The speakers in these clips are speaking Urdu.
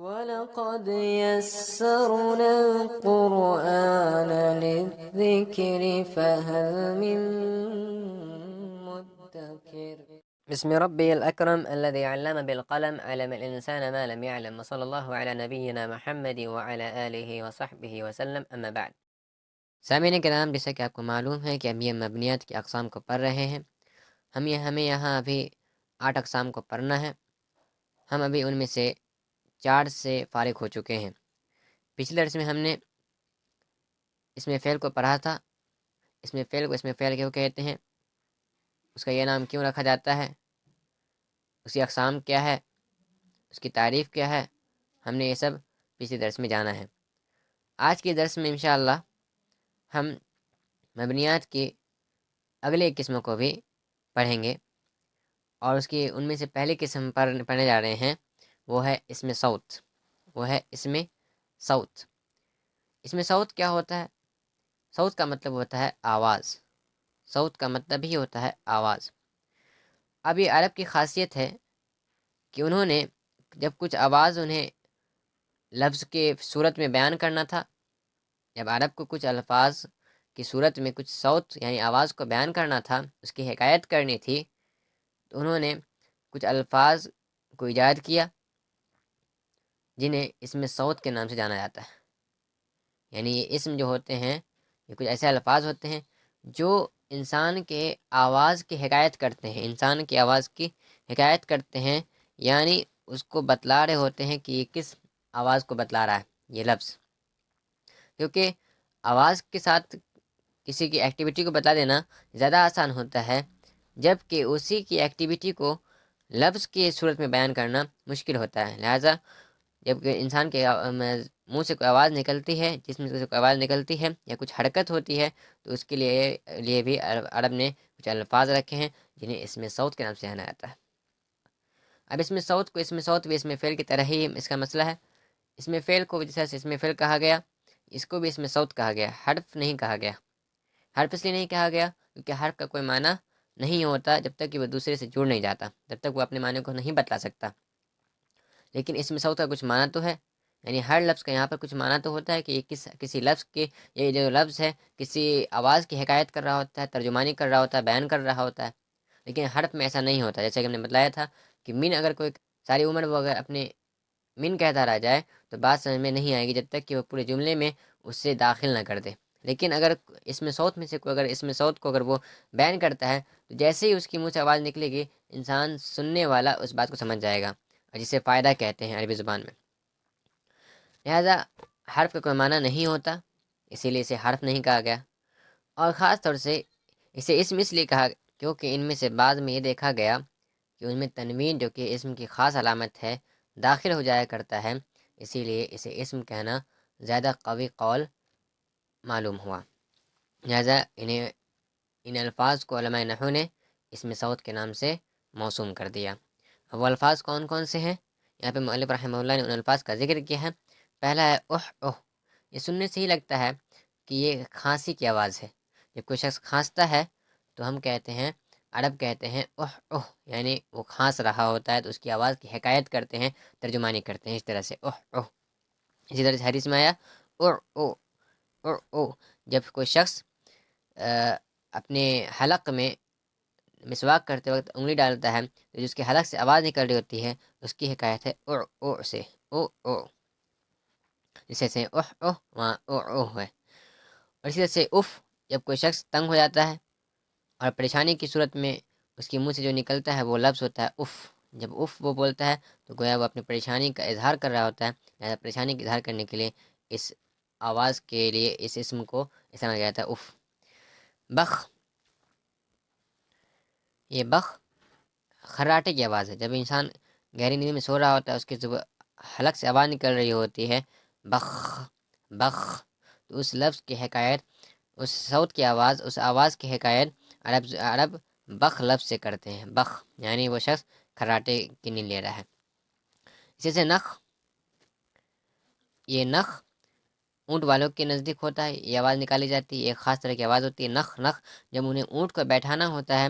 وَلَقَدْ يَسَّرْنَا الْقُرْآنَ لِلذِّكْرِ فَهَلْ مِن مُّدَّكِرٍ بسم ربي الأكرم الذي علم بالقلم علم الإنسان ما لم يعلم وصلى الله على نبينا محمد وعلى آله وصحبه وسلم اما بعد سامعین کرام، جیسا کہ آپ کو معلوم ہے کہ اب یہ مبنیات کی اقسام کو پڑھ رہے ہیں۔ ہمیں یہاں ابھی 8 اقسام کو پڑھنا ہے۔ ہم ابھی ان میں سے 4 سے فارغ ہو چکے ہیں۔ پچھلے درس میں ہم نے اسم فعل کو پڑھا تھا۔ اسم فعل کو اسم فعل کیوں کہتے ہیں، اس کا یہ نام کیوں رکھا جاتا ہے، اس کی اقسام کیا ہے، اس کی تعریف کیا ہے، ہم نے یہ سب پچھلے درس میں جانا ہے۔ آج کے درس میں انشاءاللہ ہم مبنیات کی اگلے قسم کو بھی پڑھیں گے، اور اس کی ان میں سے پہلی قسم پر پڑھنے جا رہے ہیں، وہ ہے اسم صوت۔ اسم صوت۔ اسم صوت کیا ہوتا ہے؟ صوت کا مطلب ہوتا ہے آواز۔ صوت کا مطلب ہی ہوتا ہے آواز۔ اب یہ عرب کی خاصیت ہے کہ انہوں نے جب کچھ آواز انہیں لفظ کے صورت میں بیان کرنا تھا، جب عرب کو کچھ الفاظ کی صورت میں کچھ صوت یعنی آواز کو بیان کرنا تھا، اس کی حکایت کرنی تھی، تو انہوں نے کچھ الفاظ کو ایجاد کیا جنہیں اسم صوت کے نام سے جانا جاتا ہے۔ یعنی یہ اسم جو ہوتے ہیں، یہ کچھ ایسے الفاظ ہوتے ہیں جو انسان کے آواز کی حکایت کرتے ہیں، انسان کی آواز کی حکایت کرتے ہیں، یعنی اس کو بتلا رہے ہوتے ہیں کہ یہ کس آواز کو بتلا رہا ہے یہ لفظ۔ کیونکہ آواز کے ساتھ کسی کی ایکٹیویٹی کو بتا دینا زیادہ آسان ہوتا ہے، جبکہ اسی کی ایکٹیویٹی کو لفظ کی صورت میں بیان کرنا مشکل ہوتا ہے۔ لہٰذا جب کہ انسان کے منہ سے کوئی آواز نکلتی ہے، جسم سے کوئی آواز نکلتی ہے یا کچھ حرکت ہوتی ہے، تو اس کے لیے بھی عرب نے کچھ الفاظ رکھے ہیں جنہیں اسم صوت کے نام سے جانا جاتا ہے۔ اب اسم صوت کو اسم صوت بھی اسم فعل کی طرح ہی اس کا مسئلہ ہے۔ اسم فعل کو جیسے اسم فعل کہا گیا، اس کو بھی اسم صوت کہا گیا، حرف نہیں کہا گیا۔ حرف اس لیے نہیں کہا گیا کیونکہ حرف کا کوئی معنی نہیں ہوتا جب تک کہ وہ دوسرے سے جڑ نہیں جاتا، جب تک وہ اپنے معنی کو نہیں بتلا سکتا۔ لیکن اسم صوت کا کچھ معنی تو ہے، یعنی ہر لفظ کا یہاں پر کچھ معنی تو ہوتا ہے کہ یہ کسی لفظ کے، یہ جو لفظ ہے کسی آواز کی حکایت کر رہا ہوتا ہے، ترجمانی کر رہا ہوتا ہے، بیان کر رہا ہوتا ہے۔ لیکن حرف میں ایسا نہیں ہوتا، جیسے کہ ہم نے بتلایا تھا کہ من اگر کوئی ساری عمر وہ اگر اپنے من کہتا رہ جائے تو بات سمجھ میں نہیں آئے گی جب تک کہ وہ پورے جملے میں اس سے داخل نہ کر دے۔ لیکن اگر اسم صوت میں سے کوئی اگر اسم صوت کو اگر وہ بیان کرتا ہے تو جیسے ہی اس کی منہ سے آواز نکلے گی، انسان سننے والا اس بات کو سمجھ جائے گا، اور جسے فائدہ کہتے ہیں عربی زبان میں۔ لہذا حرف کا کوئی معنی نہیں ہوتا، اسی لیے اسے حرف نہیں کہا گیا، اور خاص طور سے اسے اسم اس لیے کہا کیونکہ ان میں سے بعض میں یہ دیکھا گیا کہ ان میں تنوین جو کہ اسم کی خاص علامت ہے داخل ہو جایا کرتا ہے، اسی لیے اسے اسم کہنا زیادہ قوی قول معلوم ہوا۔ لہذا ان الفاظ کو علماء نحو نے اسم صوت کے نام سے موسوم کر دیا۔ وہ الفاظ کون کون سے ہیں؟ یہاں پہ مؤلف رحمہ اللہ نے ان الفاظ کا ذکر کیا ہے۔ پہلا ہے اوہ اوہ۔ یہ سننے سے ہی لگتا ہے کہ یہ کھانسی کی آواز ہے۔ جب کوئی شخص کھانستا ہے تو ہم کہتے ہیں، عرب کہتے ہیں اوہ اوہ، یعنی وہ کھانس رہا ہوتا ہے تو اس کی آواز کی حکایت کرتے ہیں، ترجمانی کرتے ہیں اس طرح سے اوہ اوہ۔ اسی طرح سے حدیث میں آیا او او او او، جب کوئی شخص اپنے حلق میں مسواک کرتے وقت انگلی ڈالتا ہے تو جس کے حلق سے آواز نکل رہی ہوتی ہے اس کی حکایت ہے او او سے، او او، جسے سے اوہ اوہ وہاں او او ہے۔ اور اسی طرح سے اف، جب کوئی شخص تنگ ہو جاتا ہے اور پریشانی کی صورت میں اس کے منہ سے جو نکلتا ہے وہ لفظ ہوتا ہے اف۔ جب اف وہ بولتا ہے تو گویا وہ اپنی پریشانی کا اظہار کر رہا ہوتا ہے، لہٰذا پریشانی کا اظہار کرنے کے لیے اس آواز کے لیے اس اسم کو استعمال کیا جاتا ہے اف۔ بخ، یہ بخ خراٹے کی آواز ہے۔ جب انسان گہری نیند میں سو رہا ہوتا ہے، اس کے حلق سے آواز نکل رہی ہوتی ہے بخ بخ، تو اس لفظ کی حکایت، اس صوت کی آواز، اس آواز کی حکایت عرب بخ لفظ سے کرتے ہیں۔ بخ یعنی وہ شخص خراٹے کی نیند لے رہا ہے۔ اسی سے نخ، یہ نخ اونٹ والوں کے نزدیک ہوتا ہے، یہ آواز نکالی جاتی ہے، ایک خاص طرح کی آواز ہوتی ہے نخ نخ۔ جب انہیں اونٹ کو بیٹھانا ہوتا ہے،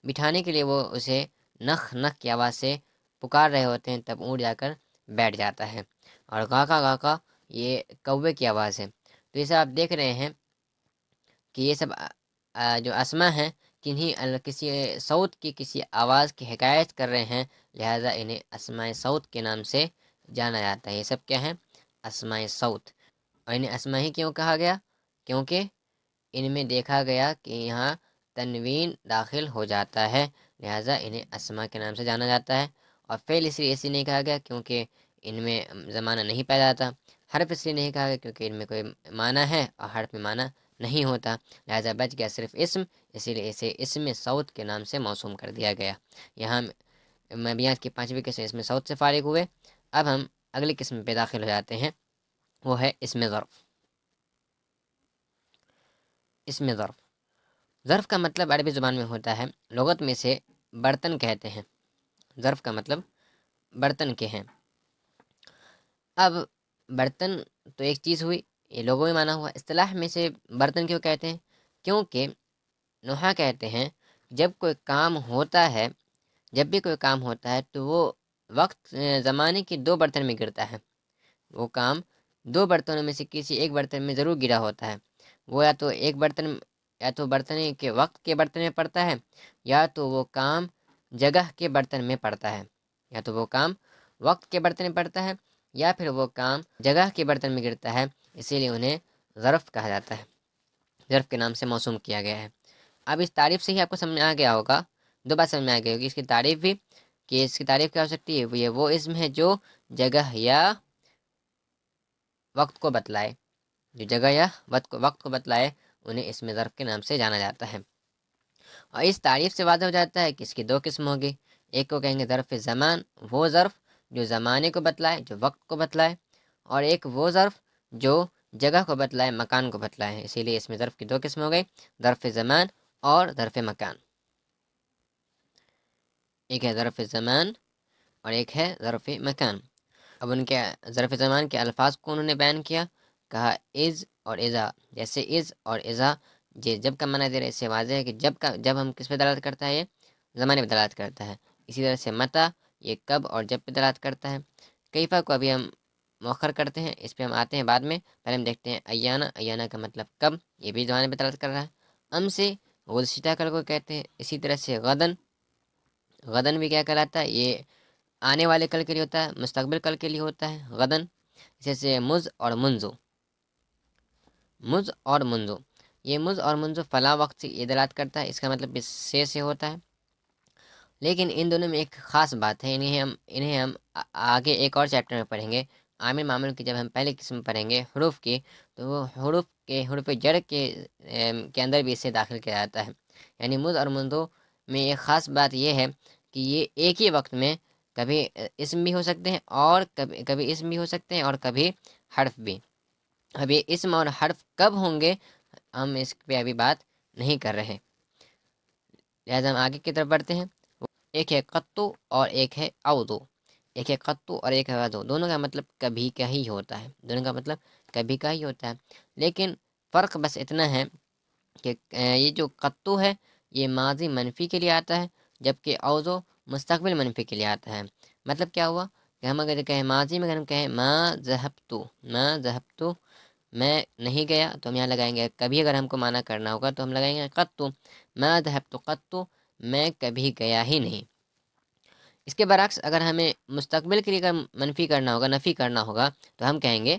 بٹھانے کے لیے وہ اسے نخ نخ کی آواز سے پکار رہے ہوتے ہیں، تب اونٹ جا کر بیٹھ جاتا ہے۔ اور گاکا گاکا یہ کوے کی آواز ہے۔ تو اسے آپ دیکھ رہے ہیں کہ یہ سب جو اسما ہیں کنہیں کسی صوت کی کسی آواز کی حکایت کر رہے ہیں، لہٰذا انہیں اسماء صوت کے نام سے جانا جاتا ہے۔ یہ سب کیا ہیں؟ اسماء صوت۔ اور انہیں اسما ہی کیوں کہا گیا؟ کیونکہ ان میں دیکھا گیا کہ یہاں تنوین داخل ہو جاتا ہے، لہٰذا انہیں اسما کے نام سے جانا جاتا ہے۔ اور فعل اس لیے نہیں کہا گیا کیونکہ ان میں زمانہ نہیں پایا جاتا۔ حرف اس لیے نہیں کہا گیا کیونکہ ان میں کوئی معنی ہے اور حرف میں معنی نہیں ہوتا، لہٰذا بچ گیا صرف اسم، اسی لیے اسے اسم صوت کے نام سے موسوم کر دیا گیا۔ یہاں مبنیات کی پانچویں قسم اسم صوت سے فارغ ہوئے۔ اب ہم اگلی قسم پہ داخل ہو جاتے ہیں، وہ ہے اسم ظرف۔ اسم ظرف، ظرف کا مطلب عربی زبان میں ہوتا ہے، لغت میں سے برتن کہتے ہیں۔ ظرف کا مطلب برتن کے ہیں۔ اب برتن تو ایک چیز ہوئی، یہ لوگوں میں معنی ہوا۔ اصطلاح میں سے برتن کیوں کہتے ہیں؟ کیونکہ نحا کہتے ہیں جب کوئی کام ہوتا ہے، جب بھی کوئی کام ہوتا ہے تو وہ وقت زمانے کی دو برتن میں گرتا ہے۔ وہ کام دو برتنوں میں سے کسی ایک برتن میں ضرور گرا ہوتا ہے۔ وہ یا تو ایک برتن، یا تو برتن کے وقت کے برتن میں پڑتا ہے، یا تو وہ کام جگہ کے برتن میں پڑتا ہے، یا تو وہ کام وقت کے برتن میں پڑتا ہے، یا پھر وہ کام جگہ کے برتن میں گرتا ہے، اسی لیے انہیں ظرف کہا جاتا ہے، ظرف کے نام سے موسوم کیا گیا ہے۔ اب اس تعریف سے ہی آپ کو سمجھ میں آ گیا ہوگا، دو بات سمجھ میں آ گئی ہوگی اس کی تعریف بھی، کہ اس کی تعریف کیا ہو سکتی ہے؟ یہ وہ اسم ہے جو جگہ یا وقت کو بتلائے، جو جگہ یا وقت کو بتلائے انہیں اسم ظرف کے نام سے جانا جاتا ہے۔ اور اس تعریف سے واضح ہو جاتا ہے کہ اس کی دو قسم ہوگی، ایک کو کہیں گے ظرف زمان، وہ ظرف جو زمانے کو بتلائے، جو وقت کو بتلائے، اور ایک وہ ظرف جو جگہ کو بتلائے، مکان کو بتلائے۔ اسی لیے اس میں ظرف کی دو قسم ہو گئی، ظرف زمان اور ظرف مکان۔ ایک ہے ظرف زمان اور ایک ہے ظرف مکان۔ اب ان کے ظرف زمان کے الفاظ کو انہوں نے بیان کیا، کہا از اور اذا۔ جیسے از اور اذا یہ جب کا معنی دے رہے، اس سے واضح ہے کہ جب ہم کس پہ دلالت کرتا ہے؟ یہ زمانے پہ دلالت کرتا ہے۔ اسی طرح سے متا، یہ کب اور جب پہ دلالت کرتا ہے۔ کیفا کو ابھی ہم مؤخر کرتے ہیں، اس پہ ہم آتے ہیں بعد میں، پہلے ہم دیکھتے ہیں ایانا۔ ایانا کا مطلب کب، یہ بھی زمانے پہ دلالت کر رہا ہے۔ ام سے غلشتہ کل کو کہتے ہیں۔ اسی طرح سے غدن، غدن بھی کیا کہلاتا ہے؟ یہ آنے والے کل کے لیے ہوتا ہے، مستقبل کل کے لیے ہوتا ہے غدن۔ جیسے مز اور منزو، مز اور منزو، یہ مز اور منزو فلاں وقت سے یہ دلالت کرتا ہے، اس کا مطلب اس سے ہوتا ہے۔ لیکن ان دونوں میں ایک خاص بات ہے، انہیں ہم آگے ایک اور چیپٹر میں پڑھیں گے، عامل معمول کی جب ہم پہلی قسم پڑھیں گے حروف کی، تو وہ حروف جڑ کے اندر بھی اسے داخل کیا جاتا ہے۔ یعنی مز اور منزو میں ایک خاص بات یہ ہے کہ یہ ایک ہی وقت میں کبھی اسم بھی ہو سکتے ہیں، اور کبھی اسم بھی ہو سکتے ہیں، اور کبھی حرف بھی۔ اب یہ اسم اور حرف کب ہوں گے ہم اس پہ ابھی بات نہیں کر رہے، لہٰذا ہم آگے کی طرف بڑھتے ہیں۔ ایک ہے قطو اور ایک ہے اودو۔ ایک ہے قطو اور ایک ہے اودو، دونوں کا مطلب کبھی کا ہی ہوتا ہے، دونوں کا مطلب کبھی کا ہی ہوتا ہے۔ لیکن فرق بس اتنا ہے کہ یہ جو قطو ہے یہ ماضی منفی کے لیے آتا ہے، جبکہ اوزو مستقبل منفی کے لیے آتا ہے۔ مطلب کیا ہوا کہ ہم اگر کہیں ماضی میں، اگر ہم کہیں ما ذهبتو، ما ذهبتو میں نہیں گیا، تو ہم یہاں لگائیں گے کبھی، اگر ہم کو معنی کرنا ہوگا تو ہم لگائیں گے قطو، ما ذهبت قطو میں کبھی گیا ہی نہیں۔ اس کے برعکس اگر ہمیں مستقبل کے لیے اگر منفی کرنا ہوگا، نفی کرنا ہوگا، تو ہم کہیں گے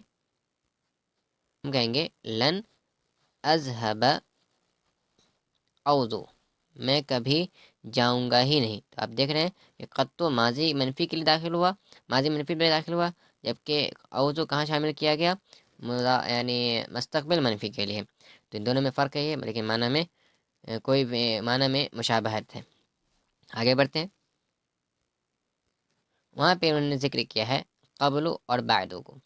لن اذهب اودو، میں کبھی جاؤں گا ہی نہیں۔ تو آپ دیکھ رہے ہیں کہ قطو ماضی منفی کے لیے داخل ہوا، ماضی منفی میں داخل ہوا، جبکہ اوزو کہاں شامل کیا گیا؟ یعنی مستقبل منفی کے لیے۔ تو ان دونوں میں فرق ہے، لیکن معنی میں کوئی معنی میں مشابہت ہے۔ آگے بڑھتے ہیں، وہاں پہ انہوں نے ذکر کیا ہے قبل اور بعد کو۔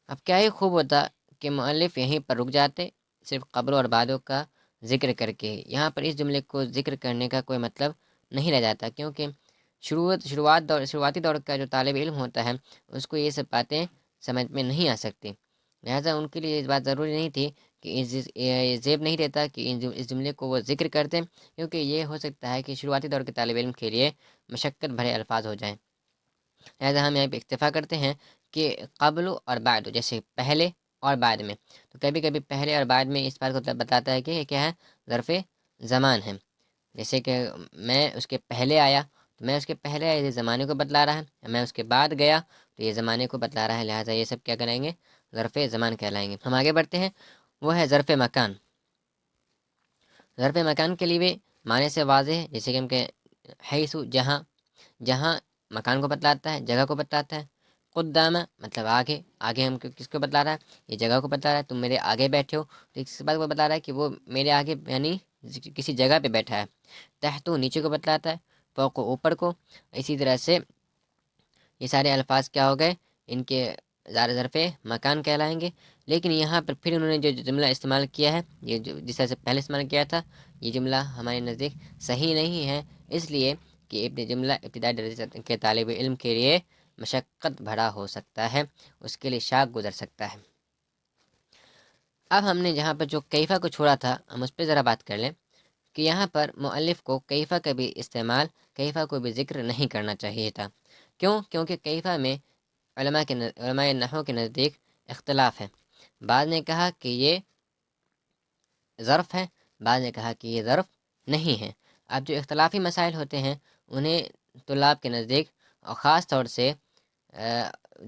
اب کیا ہی خوب ہوتا کہ مؤلف یہیں پر رک جاتے، صرف قبل اور بعد کا ذکر کر کے۔ یہاں پر اس جملے کو ذکر کرنے کا کوئی مطلب نہیں رہ جاتا، کیونکہ شروعاتی دور کا جو طالب علم ہوتا ہے اس کو یہ سب باتیں سمجھ میں نہیں آ سکتی، لہٰذا ان کے لیے اس بات ضروری نہیں تھی کہ زیب نہیں دیتا کہ اس جملے کو وہ ذکر کر دیں، کیونکہ یہ ہو سکتا ہے کہ شروعاتی دور کے طالب علم کے لیے مشقت بھرے الفاظ ہو جائیں۔ لہٰذا ہم یہاں پہ اکتفا کرتے ہیں کہ قبل اور بعد جیسے پہلے اور بعد میں، تو کبھی کبھی پہلے اور بعد میں اس بات کو بتاتا ہے کہ یہ کیا ہے، ظرف زمان ہے۔ جیسے کہ میں اس کے پہلے آیا تو میں اس کے پہلے آیا، یہ زمانے کو بتلا رہا ہے، میں اس کے بعد گیا تو یہ زمانے کو بتلا رہا ہے، لہٰذا یہ سب کیا کریں گے، ظرف زمان کہلائیں گے۔ ہم آگے بڑھتے ہیں، وہ ہے ظرف مکان۔ ظرف مکان کے لیے بھی معنی سے واضح ہے، جیسے کہ ہم کہ حیث جہاں، جہاں مکان کو بتلاتا ہے، جگہ کو بتلاتا ہے۔ قدامہ مطلب آگے، آگے ہم کس کو بتلا رہا ہے، یہ جگہ کو بتلا رہا ہے، تم میرے آگے بیٹھے ہو تو اس بات کو بتلا رہا ہے کہ وہ میرے آگے یعنی کسی جگہ پہ بیٹھا ہے۔ تحت نیچے کو بتلاتا ہے، فوق اوپر کو۔ اسی طرح سے یہ سارے الفاظ کیا ہو گئے، ان کے ظرف مکان کہلائیں گے۔ لیکن یہاں پر پھر انہوں نے جو جملہ استعمال کیا ہے، یہ جو جس طرح سے پہلے استعمال کیا تھا، یہ جملہ ہمارے نزدیک صحیح نہیں ہے، اس لیے کہ جملہ ابتدائی درجے کے طالب علم کے لیے مشقت بھرا ہو سکتا ہے، اس کے لیے شاق گزر سکتا ہے۔ اب ہم نے جہاں پر جو کیفا کو چھوڑا تھا، ہم اس پہ ذرا بات کر لیں کہ یہاں پر مؤلف کو کیفا کا بھی استعمال، کیفا کو بھی ذکر نہیں کرنا چاہیے تھا۔ کیوں؟ کیونکہ کیفا میں علماء نحو کے نزدیک اختلاف ہے۔ بعض نے کہا کہ یہ ظرف ہے، بعض نے کہا کہ یہ ظرف نہیں ہے۔ اب جو اختلافی مسائل ہوتے ہیں انہیں طلاب کے نزدیک اور خاص طور سے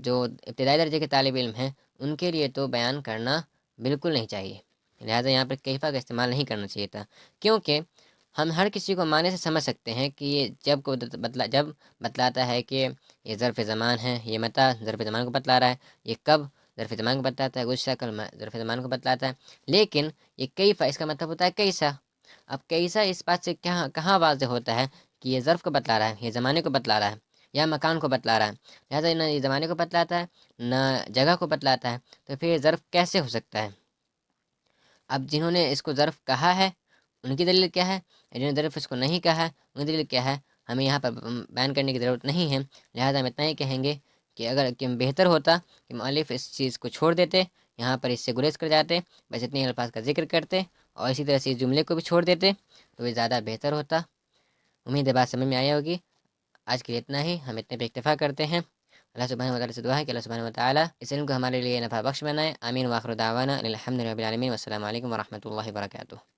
جو ابتدائی درجے کے طالب علم ہیں ان کے لیے تو بیان کرنا بالکل نہیں چاہیے، لہٰذا یہاں پر کیفا کا استعمال نہیں کرنا چاہیے تھا۔ کیونکہ ہم ہر کسی کو معنی سے سمجھ سکتے ہیں کہ یہ جب جب بتلاتا ہے کہ یہ ظرف زمان ہے، یہ متى ظرف زمان کو بتلا رہا ہے، یہ کب ظرف زمان کو بتلاتا ہے، کچھ شکل میں ظرف زمان کو بتلاتا ہے۔ لیکن یہ کیفا اس کا مطلب ہوتا ہے کیسا۔ اب کیسا اس بات سے کہاں واضح ہوتا ہے کہ یہ ظرف کو بتلا رہا ہے، یہ زمانے کو بتلا رہا ہے یا مکان کو بتلا رہا ہے، لہٰذا نہ یہ زمانے کو بتلاتا ہے نہ جگہ کو بتلاتا ہے، تو پھر یہ ظرف کیسے ہو سکتا ہے؟ اب جنہوں نے اس کو ظرف کہا ہے ان کی دلیل کیا ہے، جنہوں نے ظرف اس کو نہیں کہا ہے ان کی دلیل کیا ہے، ہمیں یہاں پر بیان کرنے کی ضرورت نہیں ہے، لہٰذا ہم اتنا ہی کہیں گے کہ اگر کہ بہتر ہوتا کہ مؤلف اس چیز کو چھوڑ دیتے، یہاں پر اس سے گریز کر جاتے، بس اتنے الفاظ کا ذکر کرتے اور اسی طرح سے اس جملے کو بھی چھوڑ دیتے تو یہ زیادہ بہتر ہوتا۔ امید ہے بات سمجھ میں آیا ہوگی۔ آج کے لیے اتنا ہی، ہم اتنے پہ اکتفا کرتے ہیں۔ اللہ سبحانہ و تعالیٰ سے دعا ہے کہ اللہ سبحانہ و تعالیٰ اس علم کو ہمارے لیے نفع بخش بنائے۔ آمین، واخر دعوانا الحمد للہ رب العالمین، والسلام علیکم ورحمۃ اللہ وبرکاتہ۔